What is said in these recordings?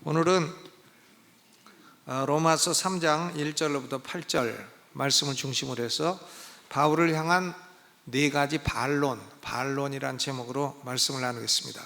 오늘은 로마서 3장 1절로부터 8절 말씀을 중심으로 해서 바울을 향한 네 가지 반론이란 제목으로 말씀을 나누겠습니다.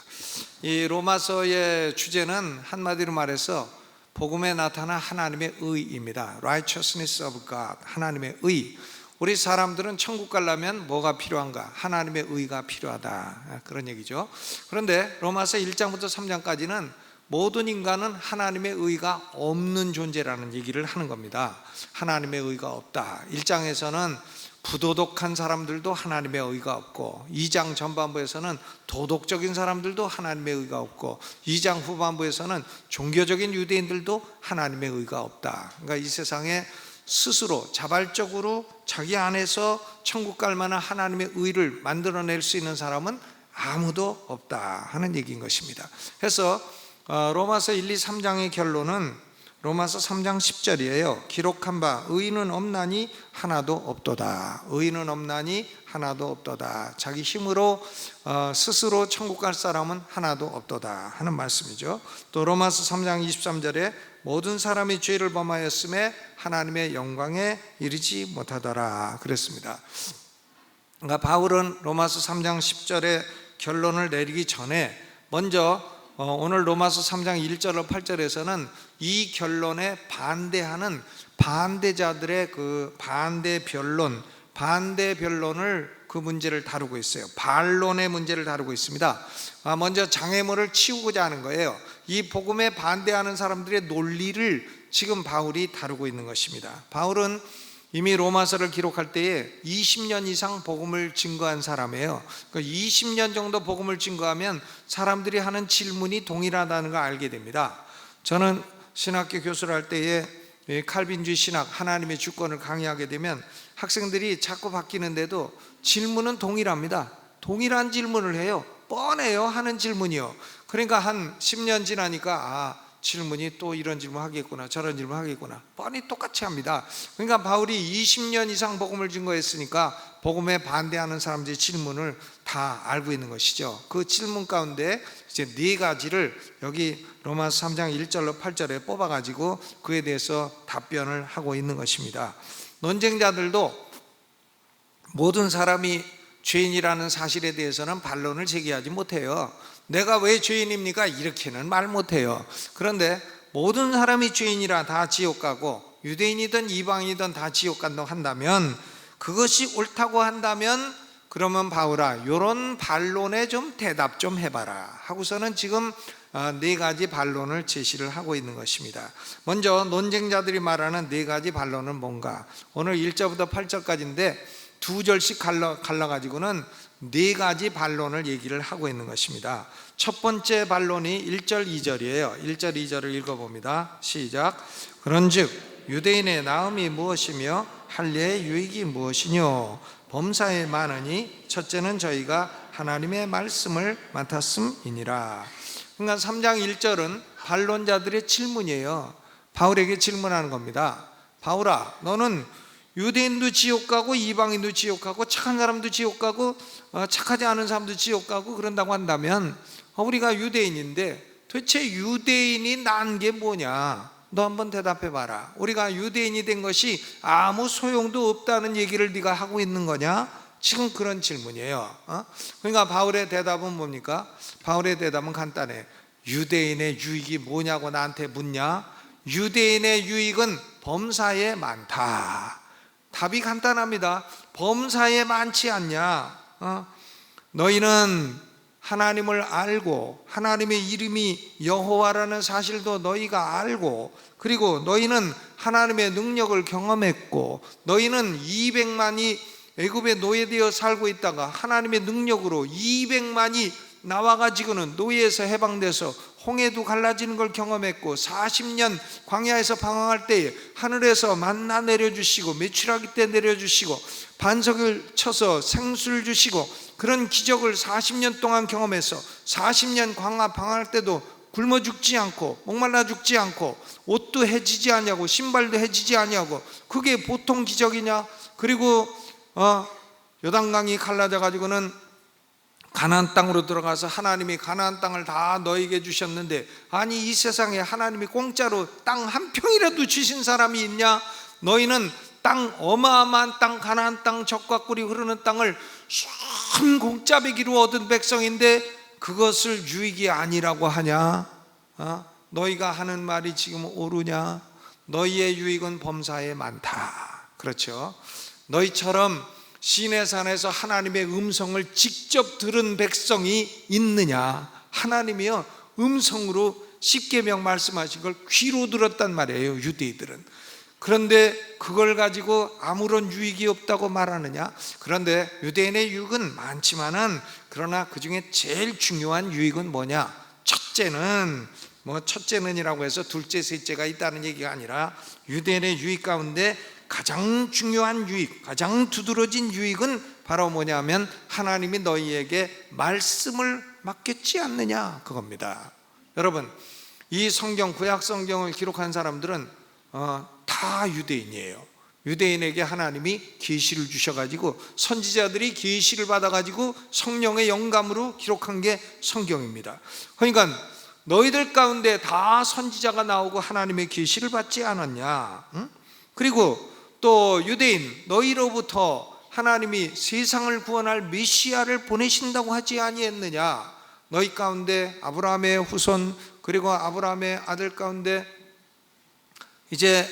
이 로마서의 주제는 한마디로 말해서 복음에 나타난 하나님의 의입니다. Righteousness of God, 하나님의 의. 우리 사람들은 천국 가려면 뭐가 필요한가? 하나님의 의가 필요하다, 그런 얘기죠. 그런데 로마서 1장부터 3장까지는 모든 인간은 하나님의 의가 없는 존재라는 얘기를 하는 겁니다. 하나님의 의가 없다. 1장에서는 부도덕한 사람들도 하나님의 의가 없고, 2장 전반부에서는 도덕적인 사람들도 하나님의 의가 없고, 2장 후반부에서는 종교적인 유대인들도 하나님의 의가 없다. 그러니까 이 세상에 스스로 자발적으로 자기 안에서 천국 갈 만한 하나님의 의를 만들어낼 수 있는 사람은 아무도 없다 하는 얘기인 것입니다. 그래서 로마서 1, 2, 3장의 결론은 로마서 3장 10절이에요. 기록한 바 의인은 없나니 하나도 없도다. 의인은 없나니 하나도 없도다. 자기 힘으로 스스로 천국 갈 사람은 하나도 없도다 하는 말씀이죠. 또 로마서 3장 23절에 모든 사람이 죄를 범하였음에 하나님의 영광에 이르지 못하더라 그랬습니다. 그러니까 바울은 로마서 3장 10절에 결론을 내리기 전에 먼저 오늘 로마서 3장 1절로 8절에서는 이 결론에 반대하는 반대자들의 그 반대 변론을 그 문제를 다루고 있어요. 반론의 문제를 다루고 있습니다. 먼저 장애물을 치우고자 하는 거예요. 이 복음에 반대하는 사람들의 논리를 지금 바울이 다루고 있는 것입니다. 바울은 이미 로마서를 기록할 때에 20년 이상 복음을 증거한 사람이에요. 20년 정도 복음을 증거하면 사람들이 하는 질문이 동일하다는 걸 알게 됩니다. 저는 신학교 교수를 할 때에 칼빈주의 신학, 하나님의 주권을 강의하게 되면 학생들이 자꾸 바뀌는데도 질문은 동일합니다. 동일한 질문을 해요. 뻔해요, 하는 질문이요. 그러니까 한 10년 지나니까 질문이 또 이런 질문 하겠구나, 저런 질문 하겠구나, 뻔히 똑같이 합니다. 그러니까 바울이 20년 이상 복음을 증거했으니까 복음에 반대하는 사람들의 질문을 다 알고 있는 것이죠. 그 질문 가운데 이제 네 가지를 여기 로마서 3장 1절로 8절에 뽑아가지고 그에 대해서 답변을 하고 있는 것입니다. 논쟁자들도 모든 사람이 죄인이라는 사실에 대해서는 반론을 제기하지 못해요. 내가 왜 죄인입니까? 이렇게는 말 못해요. 그런데 모든 사람이 죄인이라 다 지옥 가고, 유대인이든 이방인이든 다 지옥 간다고 한다면, 그것이 옳다고 한다면, 그러면 바울아, 이런 반론에 좀 대답 좀 해봐라 하고서는 지금 네 가지 반론을 제시를 하고 있는 것입니다. 먼저 논쟁자들이 말하는 네 가지 반론은 뭔가? 오늘 1절부터 8절까지인데 두 절씩 갈라가지고는 네 가지 반론을 얘기를 하고 있는 것입니다. 첫 번째 반론이 1절 2절이에요 1절 2절을 읽어봅니다. 시작. 그런즉 유대인의 나음이 무엇이며 할례의 유익이 무엇이뇨? 범사에 많으니 첫째는 저희가 하나님의 말씀을 맡았음이니라. 그러니까 3장 1절은 반론자들의 질문이에요. 바울에게 질문하는 겁니다. 바울아, 너는 유대인도 지옥 가고 이방인도 지옥 가고 착한 사람도 지옥 가고 착하지 않은 사람도 지옥 가고 그런다고 한다면, 우리가 유대인인데 도대체 유대인이 난 게 뭐냐? 너 한번 대답해 봐라. 우리가 유대인이 된 것이 아무 소용도 없다는 얘기를 네가 하고 있는 거냐? 지금 그런 질문이에요. 그러니까 바울의 대답은 뭡니까? 바울의 대답은 간단해. 유대인의 유익이 뭐냐고 나한테 묻냐? 유대인의 유익은 범사에 많다. 답이 간단합니다. 범사에 많지 않냐? 너희는 하나님을 알고 하나님의 이름이 여호와라는 사실도 너희가 알고, 그리고 너희는 하나님의 능력을 경험했고, 너희는 200만이 애굽에 노예되어 살고 있다가 하나님의 능력으로 200만이 나와가지고는 노예에서 해방돼서 홍해도 갈라지는 걸 경험했고, 40년 광야에서 방황할 때에 하늘에서 만나 내려주시고 메추라기 때 내려주시고 반석을 쳐서 생수를 주시고, 그런 기적을 40년 동안 경험해서 40년 광야 방황할 때도 굶어 죽지 않고 목말라 죽지 않고 옷도 해지지 아니하고 신발도 해지지 아니하고, 그게 보통 기적이냐? 그리고 요단강이 갈라져 가지고는 가나안 땅으로 들어가서 하나님이 가나안 땅을 다 너에게 주셨는데, 아니 이 세상에 하나님이 공짜로 땅 한 평이라도 주신 사람이 있냐? 너희는 땅, 어마어마한 땅, 가나안 땅, 젖과 꿀이 흐르는 땅을 순 공짜배기로 얻은 백성인데 그것을 유익이 아니라고 하냐? 너희가 하는 말이 지금 옳으냐? 너희의 유익은 범사에 많다. 그렇죠? 너희처럼 시내산에서 하나님의 음성을 직접 들은 백성이 있느냐? 하나님이요, 음성으로 십계명 말씀하신 걸 귀로 들었단 말이에요, 유대인들은. 그런데 그걸 가지고 아무런 유익이 없다고 말하느냐? 그런데 유대인의 유익은 많지만은, 그러나 그 중에 제일 중요한 유익은 뭐냐? 첫째는이라고 해서 둘째, 셋째가 있다는 얘기가 아니라, 유대인의 유익 가운데 가장 중요한 유익, 가장 두드러진 유익은 바로 뭐냐면 하나님이 너희에게 말씀을 맡겼지 않느냐, 그겁니다. 여러분, 이 성경, 구약 성경을 기록한 사람들은 다 유대인이에요. 유대인에게 하나님이 계시를 주셔가지고 선지자들이 계시를 받아가지고 성령의 영감으로 기록한 게 성경입니다. 그러니까 너희들 가운데 다 선지자가 나오고 하나님의 계시를 받지 않았냐? 응? 그리고 또 유대인, 너희로부터 하나님이 세상을 구원할 메시아를 보내신다고 하지 아니했느냐? 너희 가운데 아브라함의 후손, 그리고 아브라함의 아들 가운데 이제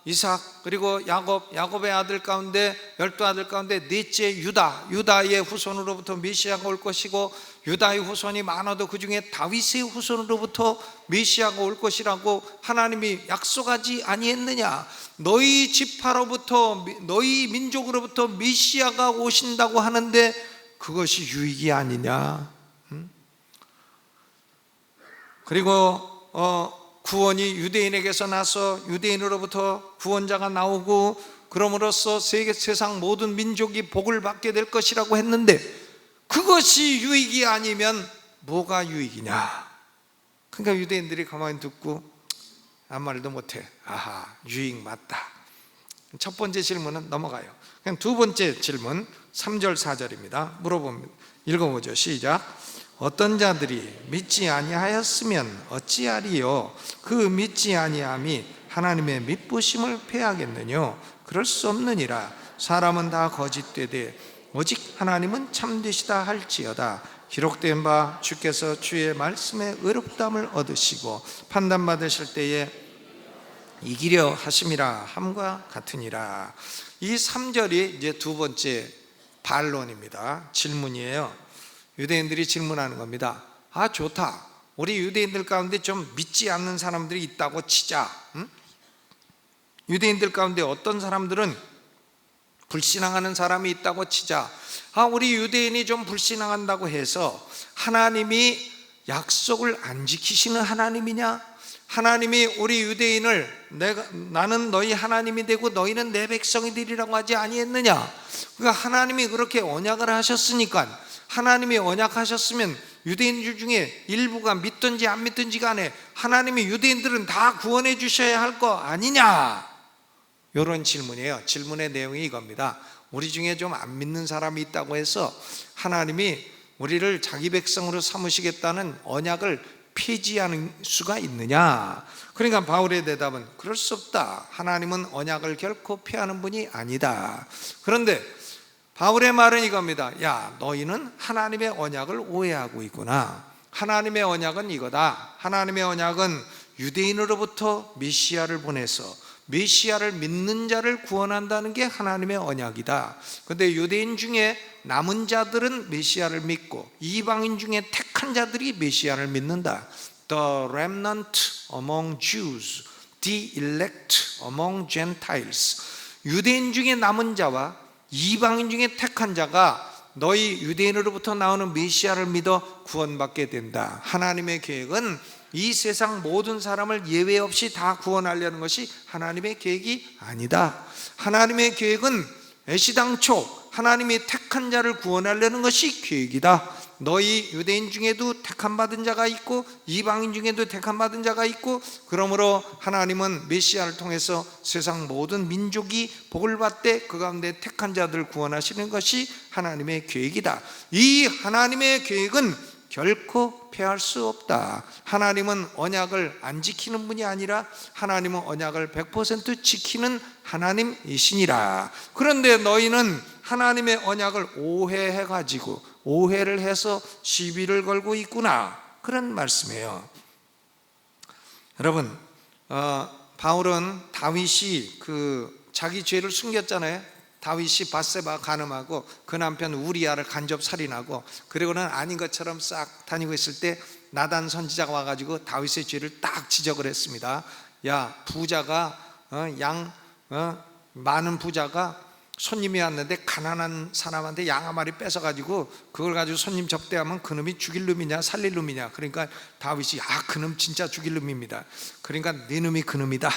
이삭, 그리고 야곱의 아들 가운데 12아들 가운데 넷째 유다의 후손으로부터 메시아가 올 것이고, 유다의 후손이 많아도 그 중에 다윗의 후손으로부터 메시아가 올 것이라고 하나님이 약속하지 아니했느냐? 너희 지파로부터, 너희 민족으로부터 메시아가 오신다고 하는데 그것이 유익이 아니냐? 그리고 구원이 유대인에게서 나서 유대인으로부터 구원자가 나오고, 그럼으로써 세상 모든 민족이 복을 받게 될 것이라고 했는데 그것이 유익이 아니면 뭐가 유익이냐? 그러니까 유대인들이 가만히 듣고 아무 말도 못해. 아하, 유익 맞다. 첫 번째 질문은 넘어가요. 그냥 두 번째 질문 3절 4절입니다 물어봅니다. 읽어보죠. 시작. 어떤 자들이 믿지 아니하였으면 어찌하리요? 그 믿지 아니함이 하나님의 믿부심을 패하겠느뇨? 그럴 수 없느니라. 사람은 다 거짓되되 오직 하나님은 참되시다 할지어다. 기록된 바 주께서 주의 말씀에 의롭다함을 얻으시고 판단받으실 때에 이기려 하심이라 함과 같으니라. 이 3절이 이제 두 번째 반론입니다. 질문이에요. 유대인들이 질문하는 겁니다. 아, 좋다. 우리 유대인들 가운데 좀 믿지 않는 사람들이 있다고 치자. 응? 유대인들 가운데 어떤 사람들은 불신앙하는 사람이 있다고 치자. 아, 우리 유대인이 좀 불신앙한다고 해서 하나님이 약속을 안 지키시는 하나님이냐? 하나님이 우리 유대인을 나는 너희 하나님이 되고 너희는 내 백성이 되리라고 하지 아니했느냐? 그러니까 하나님이 그렇게 언약을 하셨으니까, 하나님이 언약하셨으면 유대인들 중에 일부가 믿든지 안 믿든지 간에 하나님이 유대인들은 다 구원해 주셔야 할 거 아니냐? 이런 질문이에요. 질문의 내용이 이겁니다. 우리 중에 좀 안 믿는 사람이 있다고 해서 하나님이 우리를 자기 백성으로 삼으시겠다는 언약을 폐지하는 수가 있느냐? 그러니까 바울의 대답은 그럴 수 없다. 하나님은 언약을 결코 폐하는 분이 아니다. 그런데 바울의 말은 이겁니다. 야, 너희는 하나님의 언약을 오해하고 있구나. 하나님의 언약은 이거다. 하나님의 언약은 유대인으로부터 메시아를 보내서 메시아를 믿는 자를 구원한다는 게 하나님의 언약이다. 그런데 유대인 중에 남은 자들은 메시아를 믿고 이방인 중에 택한 자들이 메시아를 믿는다. The remnant among Jews, the elect among Gentiles. 유대인 중에 남은 자와 이방인 중에 택한 자가 너희 유대인으로부터 나오는 메시아를 믿어 구원받게 된다. 하나님의 계획은 이 세상 모든 사람을 예외 없이 다 구원하려는 것이 하나님의 계획이 아니다. 하나님의 계획은 애시당초 하나님이 택한 자를 구원하려는 것이 계획이다. 너희 유대인 중에도 택함 받은 자가 있고 이방인 중에도 택함 받은 자가 있고, 그러므로 하나님은 메시아를 통해서 세상 모든 민족이 복을 받되 그 가운데 택한 자들을 구원하시는 것이 하나님의 계획이다. 이 하나님의 계획은 결코 패할 수 없다. 하나님은 언약을 안 지키는 분이 아니라 하나님은 언약을 100% 지키는 하나님이시니라. 그런데 너희는 하나님의 언약을 오해해가지고 오해를 해서 시비를 걸고 있구나, 그런 말씀이에요. 여러분, 바울은 다윗이 자기 죄를 숨겼잖아요. 다윗이 밧세바 간음하고 그 남편 우리아를 간접 살인하고 그리고는 아닌 것처럼 싹 다니고 있을 때 나단 선지자가 와가지고 다윗의 죄를 딱 지적을 했습니다. 야, 부자가 많은 부자가 손님이 왔는데 가난한 사람한테 양 한 마리 뺏어가지고 그걸 가지고 손님 접대하면 그놈이 죽일 놈이냐 살릴 놈이냐. 그러니까 다윗이 그놈 진짜 죽일 놈입니다. 그러니까 네 놈이 그놈이다.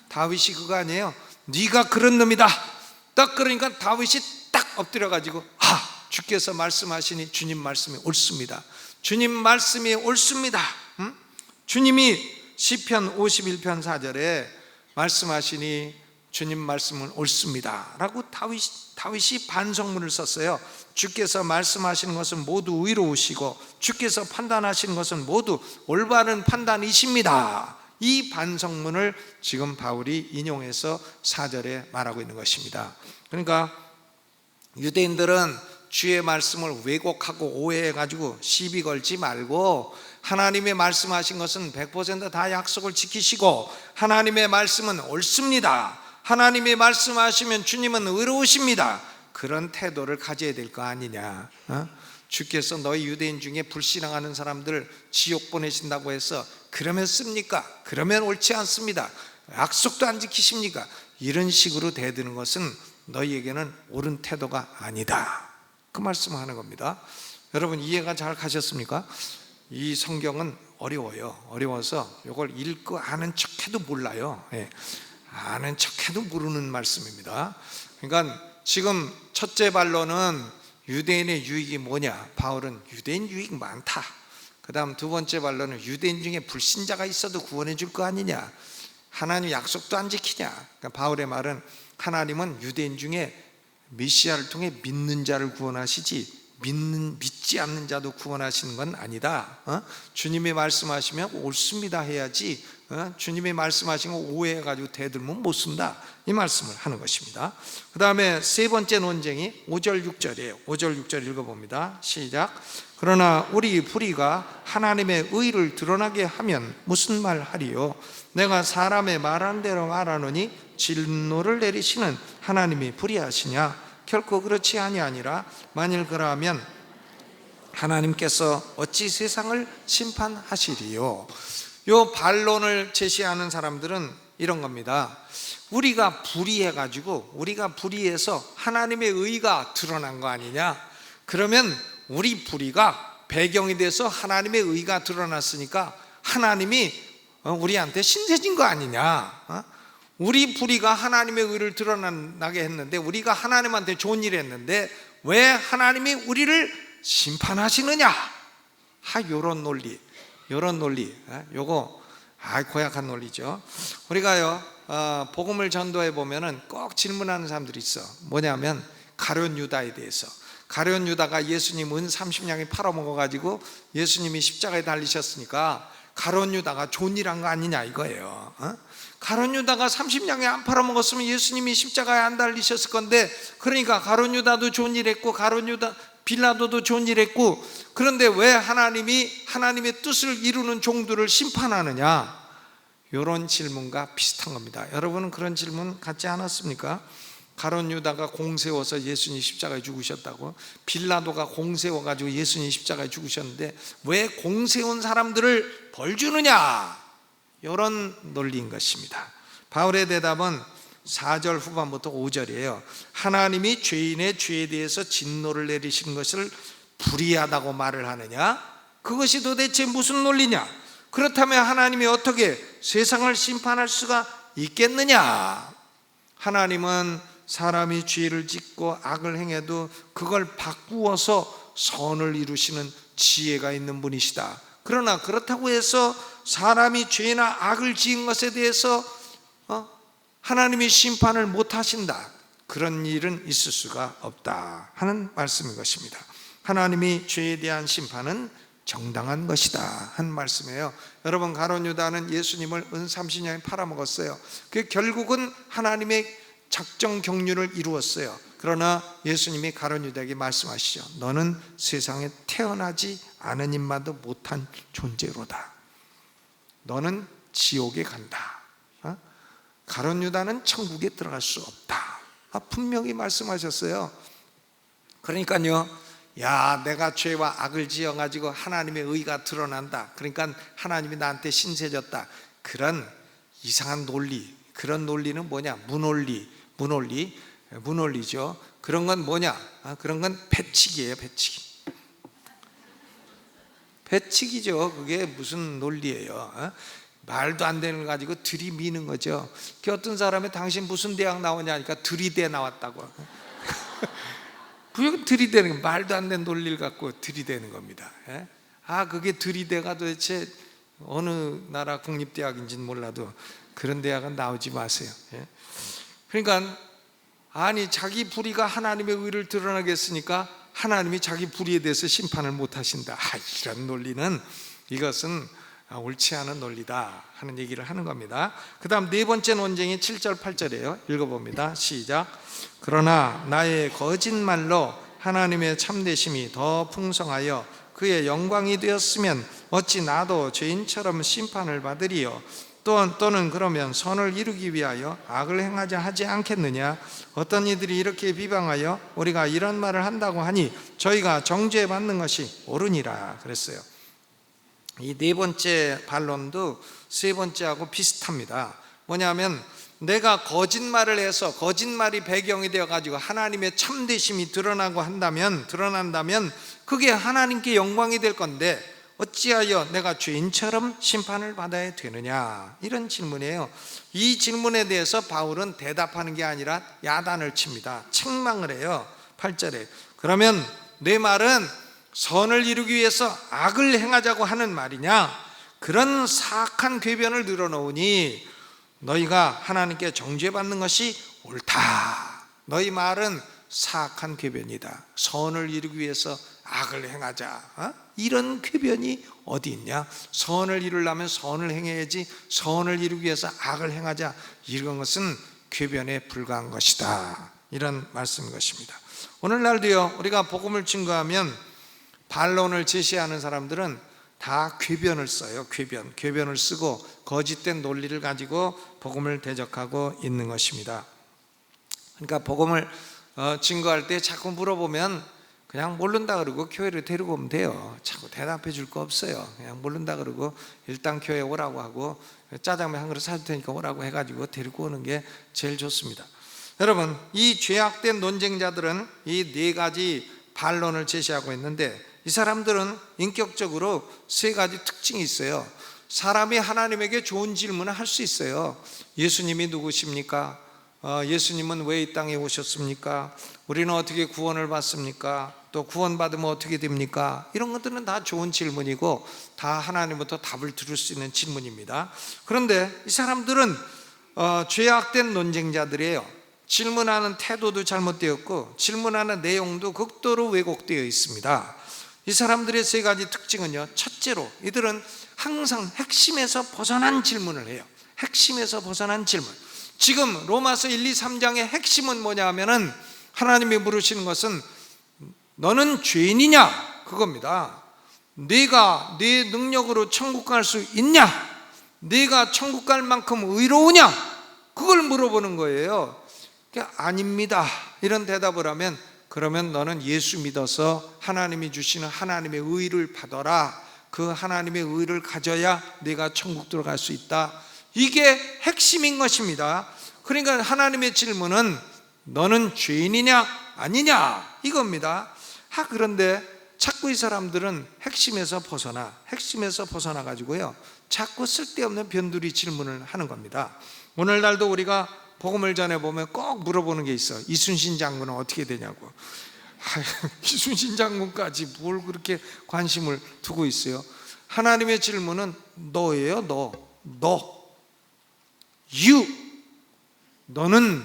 다윗이 그거 아니에요, 네가 그런 놈이다. 딱 그러니까 다윗이 딱 엎드려가지고 주께서 말씀하시니 주님 말씀이 옳습니다. 주님 말씀이 옳습니다. 주님이 시편 51편 4절에 말씀하시니 주님 말씀은 옳습니다 라고 다윗이 반성문을 썼어요. 주께서 말씀하시는 것은 모두 의로우시고 주께서 판단하시는 것은 모두 올바른 판단이십니다. 이 반성문을 지금 바울이 인용해서 4절에 말하고 있는 것입니다. 그러니까 유대인들은 주의 말씀을 왜곡하고 오해해가지고 시비 걸지 말고, 하나님의 말씀하신 것은 100% 다 약속을 지키시고 하나님의 말씀은 옳습니다, 하나님의 말씀하시면 주님은 의로우십니다, 그런 태도를 가져야 될 거 아니냐. 주께서 너희 유대인 중에 불신앙하는 사람들 지옥 보내신다고 해서 그러면 씁니까? 그러면 옳지 않습니다. 약속도 안 지키십니까? 이런 식으로 대드는 것은 너희에게는 옳은 태도가 아니다, 그 말씀을 하는 겁니다. 여러분, 이해가 잘 가셨습니까? 이 성경은 어려워서 이걸 읽고 아는 척해도 몰라요. 아는 척해도 모르는 말씀입니다. 그러니까 지금 첫째 반론은 유대인의 유익이 뭐냐, 바울은 유대인 유익 많다. 그 다음 두 번째 반론은 유대인 중에 불신자가 있어도 구원해 줄 거 아니냐, 하나님 약속도 안 지키냐. 그러니까 바울의 말은 하나님은 유대인 중에 메시아를 통해 믿는 자를 구원하시지 믿지 않는 자도 구원하시는 건 아니다. 주님이 말씀하시면 옳습니다 해야지 주님이 말씀하신 거 오해해가지고 대들면 못 쓴다, 이 말씀을 하는 것입니다. 그 다음에 세 번째 논쟁이 5절 6절이에요 5절 6절 읽어봅니다. 시작. 그러나 우리 불의가 하나님의 의를 드러나게 하면 무슨 말 하리요? 내가 사람의 말한 대로 말하노니 진노를 내리시는 하나님이 불의하시냐? 결코 그렇지 아니하니라. 만일 그러하면 하나님께서 어찌 세상을 심판하시리요? 요 반론을 제시하는 사람들은 이런 겁니다. 우리가 불의해서 하나님의 의가 드러난 거 아니냐? 그러면 우리 불의가 배경이 돼서 하나님의 의가 드러났으니까 하나님이 우리한테 신세진 거 아니냐? 우리 불의가 하나님의 의를 드러나게 했는데, 우리가 하나님한테 좋은 일을 했는데 왜 하나님이 우리를 심판하시느냐? 요런 논리, 요거 고약한 논리죠. 우리가요 복음을 전도해 보면은 꼭 질문하는 사람들이 있어. 뭐냐면 가룟 유다에 대해서. 가룟 유다가 예수님 은 30냥에 팔아먹어가지고 예수님이 십자가에 달리셨으니까 가룟 유다가 좋은 일 한 거 아니냐 이거예요. 가룟 유다가 30냥에 안 팔아먹었으면 예수님이 십자가에 안 달리셨을 건데, 그러니까 가룟 유다도 좋은 일 했고 빌라도도 좋은 일 했고, 그런데 왜 하나님의 뜻을 이루는 종들을 심판하느냐? 이런 질문과 비슷한 겁니다. 여러분은 그런 질문 갖지 않았습니까? 가룟 유다가 공세워서 예수님 십자가에 죽으셨다고, 빌라도가 공세워가지고 예수님 십자가에 죽으셨는데 왜 공세운 사람들을 벌 주느냐? 이런 논리인 것입니다. 바울의 대답은 4절 후반부터 5절이에요. 하나님이 죄인의 죄에 대해서 진노를 내리시는 것을 불의하다고 말을 하느냐? 그것이 도대체 무슨 논리냐? 그렇다면 하나님이 어떻게 세상을 심판할 수가 있겠느냐? 하나님은 사람이 죄를 짓고 악을 행해도 그걸 바꾸어서 선을 이루시는 지혜가 있는 분이시다. 그러나 그렇다고 해서 사람이 죄나 악을 지은 것에 대해서 하나님이 심판을 못 하신다, 그런 일은 있을 수가 없다 하는 말씀인 것입니다. 하나님이 죄에 대한 심판은 정당한 것이다 하는 말씀이에요. 여러분, 가룟 유다는 예수님을 은 30년에 팔아먹었어요. 그 결국은 하나님의 작정 경륜을 이루었어요. 그러나 예수님이 가룟 유다에게 말씀하시죠. 너는 세상에 태어나지 않은 입만도 못한 존재로다. 너는 지옥에 간다. 가룟 유다는 천국에 들어갈 수 없다. 분명히 말씀하셨어요. 그러니까요, 야, 내가 죄와 악을 지어가지고 하나님의 의가 드러난다, 그러니까 하나님이 나한테 신세졌다, 그런 이상한 논리, 그런 논리는 뭐냐? 문논리죠. 그런 건 뭐냐? 그런 건 배치기예요. 배치기죠. 그게 무슨 논리예요? 말도 안 되는 걸 가지고 들이미는 거죠. 그 어떤 사람이 당신 무슨 대학 나오냐 하니까 들이대 나왔다고. 그 들이대는 거, 말도 안 되는 논리를 갖고 들이대는 겁니다. 그게 들이대가 도대체 어느 나라 국립대학인지는 몰라도 그런 대학은 나오지 마세요. 그러니까 자기 불의가 하나님의 의를 드러나겠으니까 하나님이 자기 불의에 대해서 심판을 못 하신다. 이런 논리는, 이것은 옳지 않은 논리다 하는 얘기를 하는 겁니다. 그 다음 네 번째 논쟁이 7절 8절이에요 읽어봅니다. 시작. 그러나 나의 거짓말로 하나님의 참되심이 더 풍성하여 그의 영광이 되었으면 어찌 나도 죄인처럼 심판을 받으리요. 또는 그러면 선을 이루기 위하여 악을 행하자 하지 않겠느냐? 어떤 이들이 이렇게 비방하여 우리가 이런 말을 한다고 하니 저희가 정죄 받는 것이 옳으니라 그랬어요. 이 네 번째 반론도 세 번째하고 비슷합니다. 뭐냐면, 내가 거짓말을 해서 거짓말이 배경이 되어 가지고 하나님의 참되심이 드러난다면 그게 하나님께 영광이 될 건데 어찌하여 내가 죄인처럼 심판을 받아야 되느냐, 이런 질문이에요. 이 질문에 대해서 바울은 대답하는 게 아니라 야단을 칩니다. 책망을 해요. 8절에 그러면 내 말은 선을 이루기 위해서 악을 행하자고 하는 말이냐? 그런 사악한 궤변을 늘어놓으니 너희가 하나님께 정죄받는 것이 옳다. 너희 말은 사악한 궤변이다. 선을 이루기 위해서 악을 행하자, 이런 궤변이 어디 있냐? 선을 이루려면 선을 행해야지, 선을 이루기 위해서 악을 행하자, 이런 것은 궤변에 불과한 것이다, 이런 말씀인 것입니다. 오늘날도요, 우리가 복음을 증거하면 반론을 제시하는 사람들은 다 궤변을 써요. 궤변을 쓰고 거짓된 논리를 가지고 복음을 대적하고 있는 것입니다. 그러니까 복음을 증거할 때 자꾸 물어보면 그냥 모른다 그러고 교회를 데리고 오면 돼요. 자꾸 대답해 줄 거 없어요. 그냥 모른다 그러고 일단 교회 오라고 하고 짜장면 한 그릇 사줄 테니까 오라고 해가지고 데리고 오는 게 제일 좋습니다. 여러분, 이 죄악된 논쟁자들은 이 네 가지 반론을 제시하고 있는데, 이 사람들은 인격적으로 세 가지 특징이 있어요. 사람이 하나님에게 좋은 질문을 할 수 있어요. 예수님이 누구십니까? 예수님은 왜 이 땅에 오셨습니까? 우리는 어떻게 구원을 받습니까? 또 구원받으면 어떻게 됩니까? 이런 것들은 다 좋은 질문이고 다 하나님부터 답을 들을 수 있는 질문입니다. 그런데 이 사람들은 죄악된 논쟁자들이에요. 질문하는 태도도 잘못되었고 질문하는 내용도 극도로 왜곡되어 있습니다. 이 사람들의 세 가지 특징은요, 첫째로 이들은 항상 핵심에서 벗어난 질문을 해요. 핵심에서 벗어난 질문. 지금 로마서 1, 2, 3장의 핵심은 뭐냐 하면은 하나님이 물으시는 것은 너는 죄인이냐? 그겁니다. 네가 네 능력으로 천국 갈 수 있냐? 네가 천국 갈 만큼 의로우냐? 그걸 물어보는 거예요. 아닙니다, 이런 대답을 하면 그러면 너는 예수 믿어서 하나님이 주시는 하나님의 의를 받아라. 그 하나님의 의를 가져야 네가 천국 들어갈 수 있다. 이게 핵심인 것입니다. 그러니까 하나님의 질문은 너는 죄인이냐 아니냐 이겁니다. 그런데 자꾸 이 사람들은 핵심에서 벗어나 가지고요, 자꾸 쓸데없는 변두리 질문을 하는 겁니다. 오늘날도 우리가 복음을 전해보면 꼭 물어보는 게 있어. 이순신 장군은 어떻게 되냐고. 이순신 장군까지 뭘 그렇게 관심을 두고 있어요? 하나님의 질문은 너예요. 너 you, 너는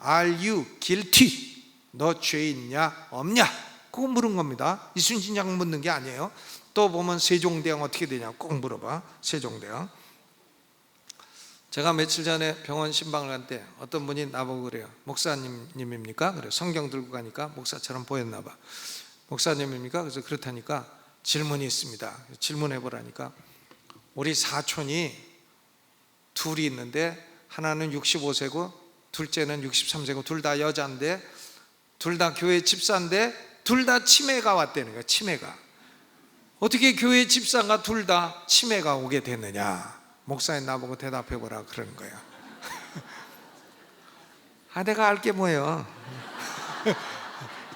are you guilty? 너 죄 있냐 없냐? 그거 물은 겁니다. 이순신 장군 묻는 게 아니에요. 또 보면 세종대왕 어떻게 되냐 꼭 물어봐. 세종대왕. 제가 며칠 전에 병원 신방을 갈 때 어떤 분이 나보고 그래요. 목사님입니까? 그래요. 성경 들고 가니까 목사처럼 보였나 봐. 목사님입니까? 그래서 그렇다니까 질문이 있습니다. 질문해 보라니까. 우리 사촌이 둘이 있는데 하나는 65세고 둘째는 63세고 둘 다 여자인데 둘 다 교회 집사인데 둘 다 치매가 왔다는 거야. 치매가. 어떻게 교회 집사가 둘 다 치매가 오게 됐느냐? 목사님 나보고 대답해 보라 그러는 거예요. 내가 알 게 뭐예요?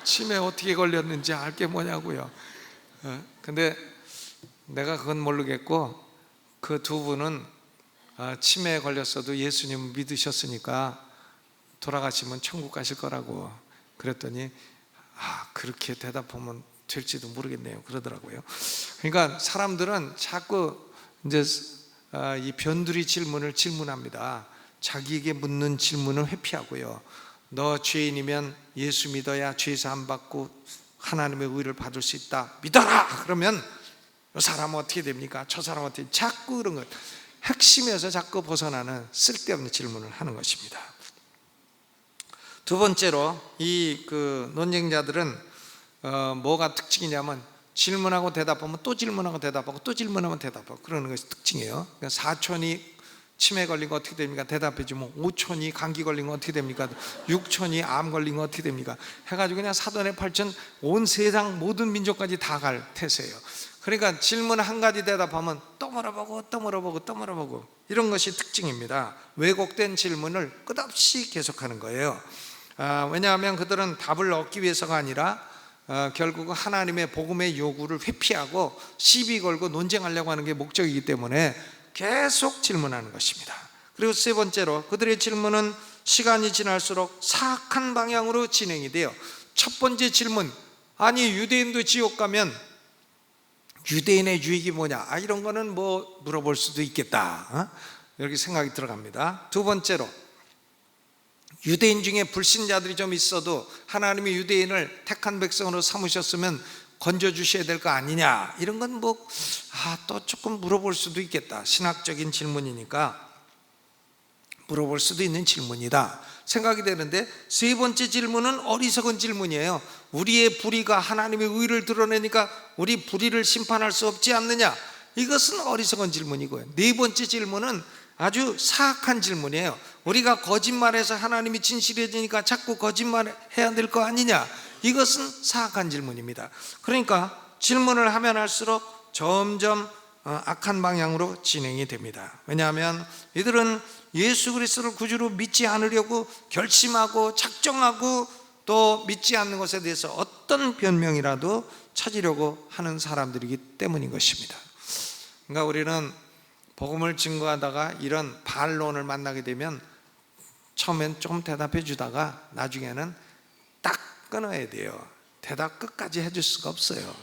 치매 어떻게 걸렸는지 알 게 뭐냐고요. 근데 내가 그건 모르겠고 그 두 분은 치매에 걸렸어도 예수님 믿으셨으니까 돌아가시면 천국 가실 거라고 그랬더니 그렇게 대답하면 될지도 모르겠네요 그러더라고요. 그러니까 사람들은 자꾸 이제 이 변두리 질문을 질문합니다. 자기에게 묻는 질문을 회피하고요. 너 죄인이면 예수 믿어야 죄 사함 받고 하나님의 의를 받을 수 있다 믿어라. 그러면 이 사람은 어떻게 됩니까? 저 사람은 어떻게 자꾸 그런 것 핵심에서 자꾸 벗어나는 쓸데없는 질문을 하는 것입니다. 두 번째로 이 논쟁자들은 뭐가 특징이냐면 질문하고 대답하면 또 질문하고 대답하고 또 질문하면 대답하고 그러는 것이 특징이에요. 그러니까 사촌이 치매 걸린 거 어떻게 됩니까? 대답해 주면 오촌이 감기 걸린 거 어떻게 됩니까? 육촌이 암 걸린 거 어떻게 됩니까? 해가지고 그냥 사돈의 팔촌 온 세상 모든 민족까지 다 갈 태세예요. 그러니까 질문 한 가지 대답하면 또 물어보고 또 물어보고 또 물어보고 이런 것이 특징입니다. 왜곡된 질문을 끝없이 계속하는 거예요. 왜냐하면 그들은 답을 얻기 위해서가 아니라 결국 하나님의 복음의 요구를 회피하고 시비 걸고 논쟁하려고 하는 게 목적이기 때문에 계속 질문하는 것입니다. 그리고 세 번째로 그들의 질문은 시간이 지날수록 사악한 방향으로 진행이 돼요. 첫 번째 질문, 아니 유대인도 지옥 가면 유대인의 유익이 뭐냐? 이런 거는 뭐 물어볼 수도 있겠다. 이렇게 생각이 들어갑니다. 두 번째로 유대인 중에 불신자들이 좀 있어도 하나님이 유대인을 택한 백성으로 삼으셨으면 건져주셔야 될 거 아니냐, 이런 건 또 조금 물어볼 수도 있겠다. 신학적인 질문이니까 물어볼 수도 있는 질문이다 생각이 되는데, 세 번째 질문은 어리석은 질문이에요. 우리의 불의가 하나님의 의를 드러내니까 우리 불의를 심판할 수 없지 않느냐, 이것은 어리석은 질문이고요. 네 번째 질문은 아주 사악한 질문이에요. 우리가 거짓말해서 하나님이 진실해지니까 자꾸 거짓말해야 될 거 아니냐, 이것은 사악한 질문입니다. 그러니까 질문을 하면 할수록 점점 악한 방향으로 진행이 됩니다. 왜냐하면 이들은 예수 그리스도를 구주로 믿지 않으려고 결심하고 작정하고 또 믿지 않는 것에 대해서 어떤 변명이라도 찾으려고 하는 사람들이기 때문인 것입니다. 그러니까 우리는 복음을 증거하다가 이런 반론을 만나게 되면 처음엔 조금 대답해 주다가 나중에는 딱 끊어야 돼요. 대답 끝까지 해줄 수가 없어요.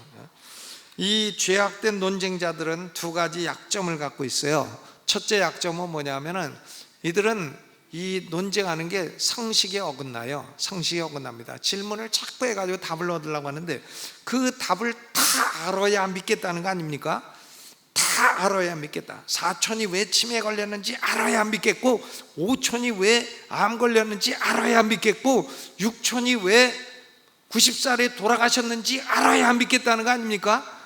이 죄악된 논쟁자들은 두 가지 약점을 갖고 있어요. 첫째 약점은 뭐냐면은 이들은 이 논쟁하는 게 상식에 어긋나요. 상식에 어긋납니다. 질문을 자꾸 해가지고 답을 얻으려고 하는데 그 답을 다 알아야 믿겠다는 거 아닙니까? 다 알아야 믿겠다. 사촌이 왜 치매에 걸렸는지 알아야 믿겠고, 오촌이 왜 암 걸렸는지 알아야 믿겠고, 육촌이 왜 90살에 돌아가셨는지 알아야 믿겠다는 거 아닙니까?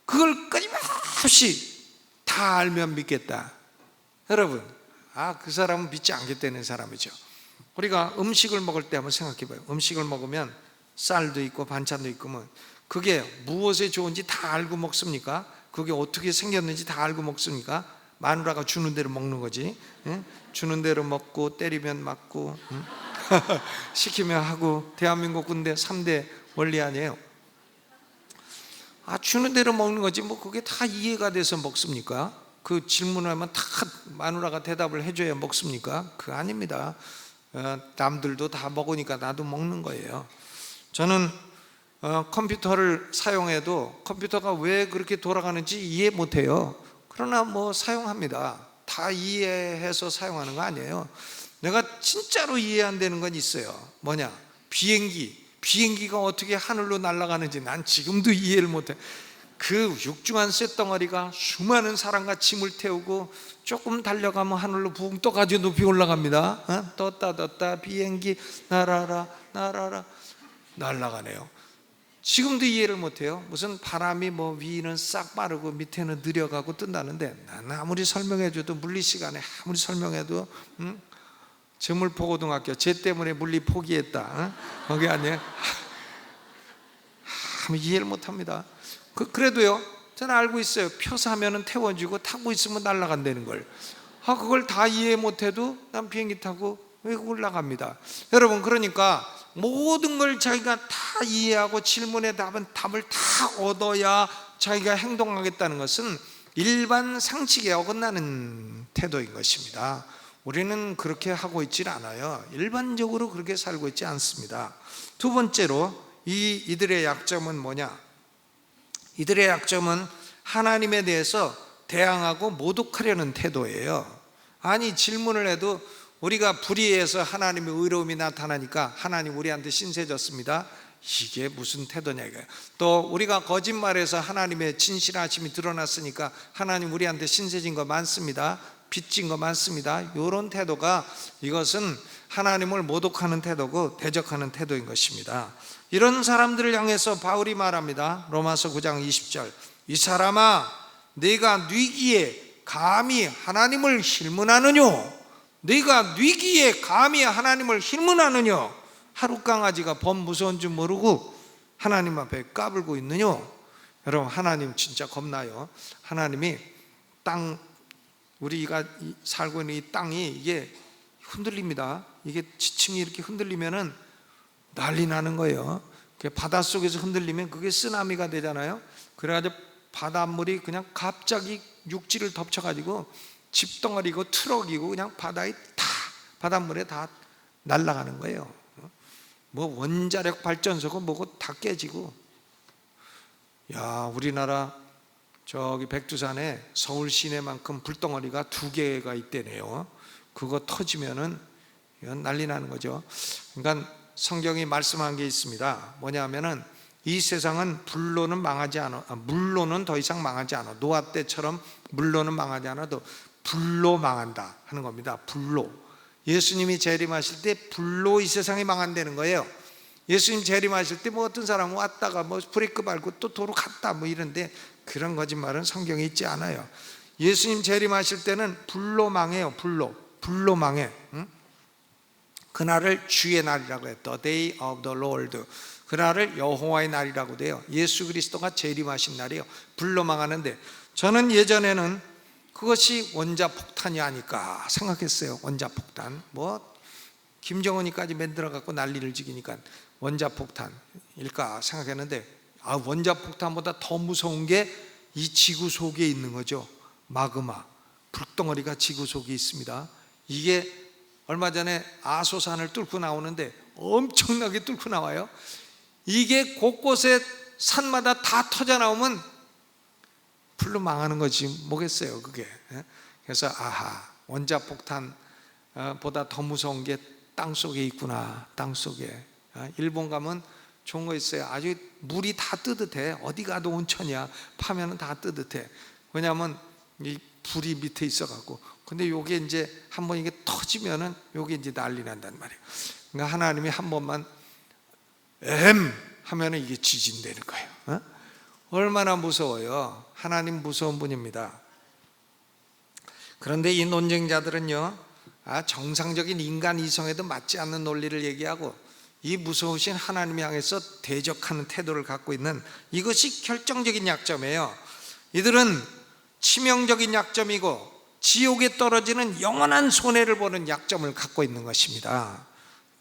그걸 끊임없이 다 알면 믿겠다. 여러분, 그 사람은 믿지 않겠다는 사람이죠. 우리가 음식을 먹을 때 한번 생각해 봐요. 음식을 먹으면 쌀도 있고 반찬도 있고 그게 무엇에 좋은지 다 알고 먹습니까? 그게 어떻게 생겼는지 다 알고 먹습니까? 마누라가 주는 대로 먹는 거지. 주는 대로 먹고 때리면 맞고 시키면 하고, 대한민국 군대 3대 원리 아니에요. 주는 대로 먹는 거지 그게 다 이해가 돼서 먹습니까? 그 질문하면 다 마누라가 대답을 해줘야 먹습니까? 그거 아닙니다. 남들도 다 먹으니까 나도 먹는 거예요. 저는 컴퓨터를 사용해도 컴퓨터가 왜 그렇게 돌아가는지 이해 못해요. 그러나 뭐 사용합니다. 다 이해해서 사용하는 거 아니에요. 내가 진짜로 이해 안 되는 건 있어요. 뭐냐? 비행기가 어떻게 하늘로 날아가는지 난 지금도 이해를 못해. 그 육중한 쇳덩어리가 수많은 사람과 짐을 태우고 조금 달려가면 하늘로 붕 떠가지고 높이 올라갑니다. 떴다 비행기 날아라 날아가네요. 지금도 이해를 못해요. 무슨 바람이 뭐 위는 싹 빠르고 밑에는 느려가고 뜬다는데, 난 아무리 설명해줘도 물리 시간에 아무리 설명해도 저물포고등학교 쟤 때문에 물리 포기했다 거기 아니에요? 이해를 못합니다. 그래도요, 저는 알고 있어요. 표 사면은 태워주고 타고 있으면 날아간다는 걸. 그걸 다 이해 못해도 난 비행기 타고 외국을 나갑니다. 여러분, 그러니까 모든 걸 자기가 다 이해하고 질문에 답을 다 얻어야 자기가 행동하겠다는 것은 일반 상식에 어긋나는 태도인 것입니다. 우리는 그렇게 하고 있질 않아요. 일반적으로 그렇게 살고 있지 않습니다. 두 번째로 이들의 약점은 뭐냐? 이들의 약점은 하나님에 대해서 대항하고 모독하려는 태도예요. 아니, 질문을 해도 우리가 불의해서 하나님의 의로움이 나타나니까 하나님 우리한테 신세졌습니다. 이게 무슨 태도냐 이거예요. 또 우리가 거짓말해서 하나님의 진실하심이 드러났으니까 하나님 우리한테 신세진 거 많습니다. 빚진 거 많습니다. 이런 태도가, 이것은 하나님을 모독하는 태도고 대적하는 태도인 것입니다. 이런 사람들을 향해서 바울이 말합니다. 로마서 9장 20절, 이 사람아, 네가 뉘기에 감히 하나님을 힐문하느뇨? 네가 뉘기에 감히 하나님을 힐문하느뇨? 하루 강아지가 범 무서운 줄 모르고 하나님 앞에 까불고 있느뇨? 여러분, 하나님 진짜 겁나요. 하나님이 우리가 살고 있는 이 땅이 이게 흔들립니다. 이게 지층이 이렇게 흔들리면은 난리 나는 거예요. 바닷속에서 흔들리면 그게 쓰나미가 되잖아요. 그래가지고 바닷물이 그냥 갑자기 육지를 덮쳐가지고 집덩어리고 트럭이고 그냥 바닷물에 다 날아가는 거예요. 뭐 원자력 발전소고 뭐고 다 깨지고. 야, 우리나라 저기 백두산에 서울 시내만큼 불덩어리가 2개가 있대네요. 그거 터지면은 이건 난리 나는 거죠. 그러니까 성경이 말씀한 게 있습니다. 뭐냐면은 이 세상은 물로는 더 이상 망하지 않아. 노아 때처럼 물로는 망하지 않아도 불로 망한다 하는 겁니다. 불로. 예수님이 재림하실 때 불로 이 세상이 망한다는 거예요. 예수님 재림하실 때 뭐 어떤 사람은 왔다가 뭐 브레이크 밟고 또 도로 갔다 뭐 이런데, 그런 거짓말은 성경에 있지 않아요. 예수님 재림하실 때는 불로 망해요. 불로 망해. 그날을 주의 날이라고 해요. The day of the Lord. 그날을 여호와의 날이라고 돼요. 예수 그리스도가 재림하신 날이에요. 불로 망하는데, 저는 예전에는 그것이 원자폭탄이 아닐까 생각했어요. 원자폭탄, 뭐 김정은이까지 만들어 갖고 난리를 지기니까 원자폭탄일까 생각했는데, 원자폭탄보다 더 무서운 게 이 지구 속에 있는 거죠. 마그마, 불덩어리가 지구 속에 있습니다. 이게 얼마 전에 아소산을 뚫고 나오는데 엄청나게 뚫고 나와요. 이게 곳곳에 산마다 다 터져 나오면 불로 망하는 거지 뭐겠어요 그게. 그래서 원자폭탄보다 더 무서운 게 땅속에 있구나. 땅속에. 일본 가면 좋은 거 있어요. 아주 물이 다 뜨뜻해. 어디 가도 온천이야. 파면은 다 뜨뜻해. 왜냐하면 이 불이 밑에 있어갖고. 근데 요게 이제 한번 이게 터지면은 요게 이제 난리 난단 말이에요. 그러니까 하나님이 한 번만 하면은 이게 지진되는 거예요. 얼마나 무서워요. 하나님 무서운 분입니다. 그런데 이 논쟁자들은요, 정상적인 인간 이성에도 맞지 않는 논리를 얘기하고 이 무서우신 하나님 향해서 대적하는 태도를 갖고 있는, 이것이 결정적인 약점이에요. 이들은 치명적인 약점이고 지옥에 떨어지는 영원한 손해를 보는 약점을 갖고 있는 것입니다.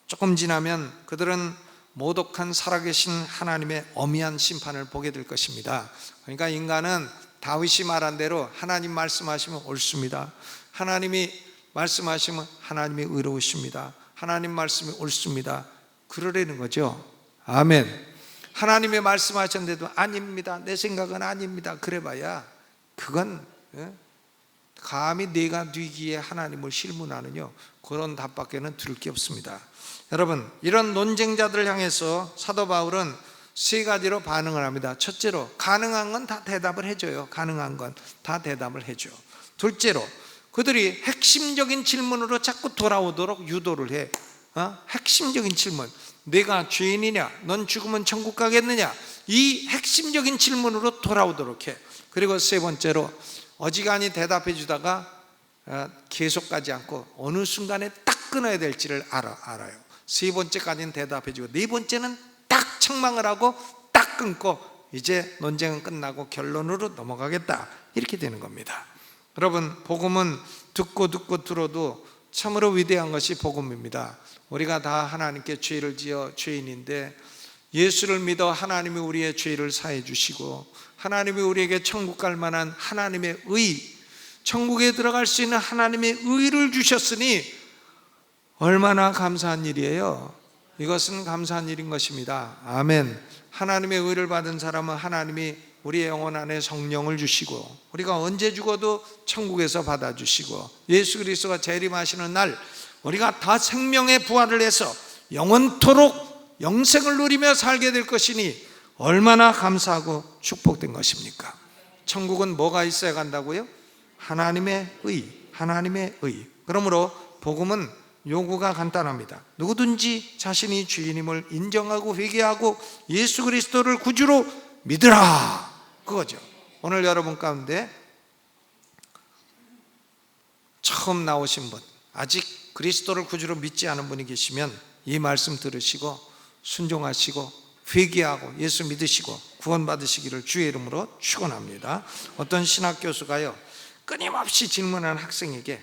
조금 지나면 그들은 모독한 살아계신 하나님의 엄미한 심판을 보게 될 것입니다. 그러니까 인간은 다윗이 말한 대로 하나님 말씀하시면 옳습니다. 하나님이 말씀하시면 하나님이 의로우십니다. 하나님 말씀이 옳습니다. 그러라는 거죠. 아멘. 하나님의 말씀하셨는데도 아닙니다, 내 생각은 아닙니다, 그래봐야 그건 감히 내가 뉘기에 하나님을 실문하느냐, 그런 답밖에는 들을 게 없습니다. 여러분, 이런 논쟁자들을 향해서 사도 바울은 세 가지로 반응을 합니다. 첫째로, 가능한 건 다 대답을 해줘요. 가능한 건 다 대답을 해줘. 둘째로, 그들이 핵심적인 질문으로 자꾸 돌아오도록 유도를 해. 핵심적인 질문, 내가 죄인이냐, 넌 죽으면 천국 가겠느냐, 이 핵심적인 질문으로 돌아오도록 해. 그리고 세 번째로, 어지간히 대답해 주다가 계속 가지 않고 어느 순간에 딱 끊어야 될지를 알아요. 세 번째까지는 대답해 주고 네 번째는 딱 책망을 하고 딱 끊고 이제 논쟁은 끝나고 결론으로 넘어가겠다, 이렇게 되는 겁니다. 여러분, 복음은 듣고 들어도 참으로 위대한 것이 복음입니다. 우리가 다 하나님께 죄를 지어 죄인인데 예수를 믿어 하나님이 우리의 죄를 사해 주시고 하나님이 우리에게 천국 갈 만한 하나님의 의, 천국에 들어갈 수 있는 하나님의 의를 주셨으니 얼마나 감사한 일이에요. 이것은 감사한 일인 것입니다. 아멘. 하나님의 의를 받은 사람은 하나님이 우리의 영혼 안에 성령을 주시고 우리가 언제 죽어도 천국에서 받아주시고 예수 그리스도가 재림하시는 날 우리가 다 생명의 부활을 해서 영원토록 영생을 누리며 살게 될 것이니 얼마나 감사하고 축복된 것입니까? 천국은 뭐가 있어야 간다고요? 하나님의 의, 하나님의 의. 그러므로 복음은 요구가 간단합니다. 누구든지 자신이 주인임을 인정하고 회개하고 예수 그리스도를 구주로 믿으라, 그거죠. 오늘 여러분 가운데 처음 나오신 분, 아직 그리스도를 구주로 믿지 않은 분이 계시면 이 말씀 들으시고 순종하시고 회개하고 예수 믿으시고 구원받으시기를 주의 이름으로 축원합니다. 어떤 신학 교수가요, 끊임없이 질문하는 학생에게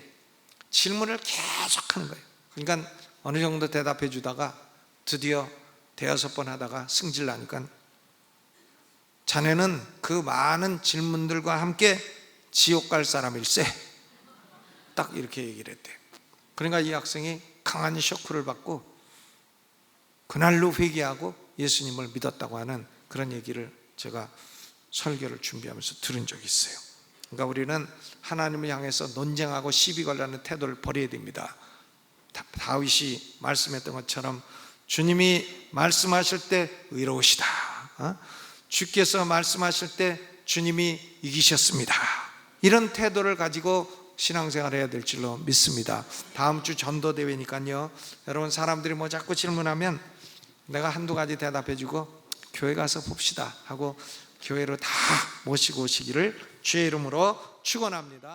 질문을 계속하는 거예요. 그러니까 어느 정도 대답해 주다가 드디어 대여섯 번 하다가 승질 나니까 자네는 그 많은 질문들과 함께 지옥 갈 사람일세, 딱 이렇게 얘기를 했대요. 그러니까 이 학생이 강한 쇼크를 받고 그날로 회개하고 예수님을 믿었다고 하는 그런 얘기를 제가 설교를 준비하면서 들은 적이 있어요. 그러니까 우리는 하나님을 향해서 논쟁하고 시비 걸라는 태도를 버려야 됩니다. 다윗이 말씀했던 것처럼 주님이 말씀하실 때 의로우시다, 주께서 말씀하실 때 주님이 이기셨습니다, 이런 태도를 가지고 신앙생활을 해야 될 줄로 믿습니다. 다음 주 전도대회니까요, 여러분 사람들이 뭐 자꾸 질문하면 내가 한두 가지 대답해 주고 교회 가서 봅시다 하고 교회로 다 모시고 오시기를 주의 이름으로 축원합니다.